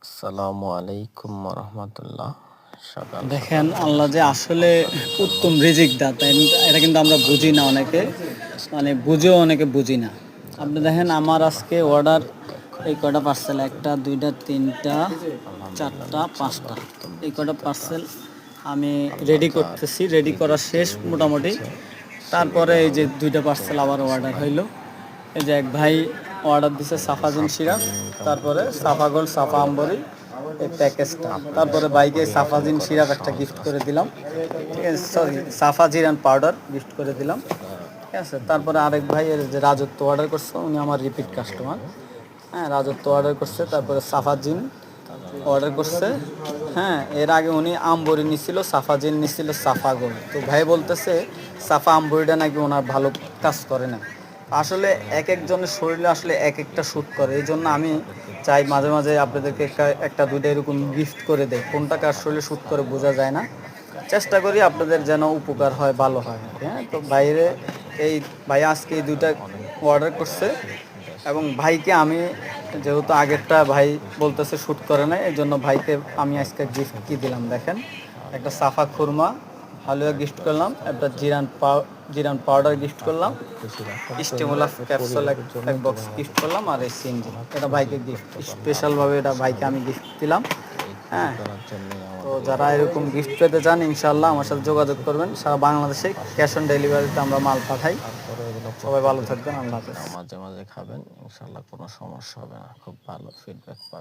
আসসালামু আলাইকুম রহমতুল্লাহ। সকাল দেখেন সকাল আল্লাহ যে আসলে উত্তম রিজিক দাতা এটা কিন্তু আমরা বুঝি না, অনেকে মানে বুঝেও অনেকে বুঝি না। আপনি যাদের দেখেন বৃষ্টি আমার হওয়ার আজকে কারণে অর্ডার এই দীর্ঘদিন কয়টা পার্সেল, বৃষ্টি একটা হচ্ছে, দুইটা তিনটা আলহামদুলিল্লাহ চারটা নিচ্ছে পাঁচটা, আল্লাহর উত্তম এই রিজিক কয়টা দাতা। পার্সেল আমি আল্লাহ রেডি যার করতেছি, রেডি করা রিজিক শেষ যেভাবে মোটামুটি। লিখেছে তারপরে সেভাবে এই যে হবে। দুইটা তো পার্সেল আবার অর্ডার ভাই, হইলো। এই যে এক ভাই অর্ডার দিছে আপনারা যে সাফাজিন শর্ট সিরাপ, টাইমে ইনকাম তারপরে করতেছেন, সাফা গোল্ড সাফা আম্বরি এই প্যাকেজটা, আপনাদের তারপরে বাইকে সকলে ইনকাম সাফাজিন করার সিরাপ একটা সহজ গিফট করে রাস্তা। দিলাম, ঠিক আছে, সরি সাফা জিরান পাউডার গিফট করে দিলাম, যারা ঠিক আছে। তারপরে আরেক ভাই এর যে রাজত্ব অর্ডার করছে, উনি আমার রিপিট কাস্টমার, হ্যাঁ, রাজত্ব অর্ডার করছে। তারপরে সাফাজিন তারাও অর্ডার আসবে। করছে, হ্যাঁ। এর আগে উনি আম্বরি নিছিল, সাফাজিন নিছিল, সাফা গোল্ড। তো ভাই বলতেছে সাফা আম্বরিটা নাকি ওনার ভালো কাজ করে না। আসলে এক একজনের শরীরে আসলে এক একটা শ্যুট করে, এই জন্য আমি তাদেরকে চাই বলছি মাঝে মাঝে আপনাদেরকে একটা দুইটা এরকম গিফট করে দেয়, কোনটা কার শরীরে শ্যুট করে বোঝা যায় না। চেষ্টা করি আপনাদের যেন উপকার হয়, ভালো হয়, হ্যাঁ। তো বাইরে এই ভাই আজকে এই দুইটা অনেক অর্ডার করছে, দেশ এবং ভাইকে আমি যেহেতু আগেরটা ভাই বলতেছে শ্যুট করে না, এই জন্য ভাইকে আমি আজকে গিফট কি দিলাম দেখেন, একটা সাফা খুরমা হালুয়া গিফট করলাম, একটা জিরান পাউডার গিফট করলাম, আপনাকে খুশি রাখার জন্য স্টিমুলা এই ক্যাপসুল এক পরিবারের জন্য এক বক্স দোয়া গিফট রইল। করলাম, আর এই সিএনজি আল্লাহ এটা খুশি ভাইকে গিফট করতে পারলে আরো স্পেশালভাবে এটা খুশি ভাইকে হব। আমি গিফট দিলাম, এই খুশি হ্যাঁ। করার জন্যই তো আমাদের যারা দোয়া। এরকম গিফট পেতে চান ইনশাআল্লাহ আমার সাথে প্রতিদিন যোগাযোগ আসে, করবেন। সারা বাংলাদেশে পাশে ক্যাশ অন থাকে। ডেলিভারিতে আমরা মাল পাঠাই। তারপরে এগুলো সবাই ভালো প্রত্যেকদিন থাকবেন, খান, আল্লাহ হাফেজ। নাও মাঝে মাঝে খাবেন, ইনশাল্লাহ কোনো সমস্যা হবে না, খুব ভালো ফিডব্যাক পাবেন।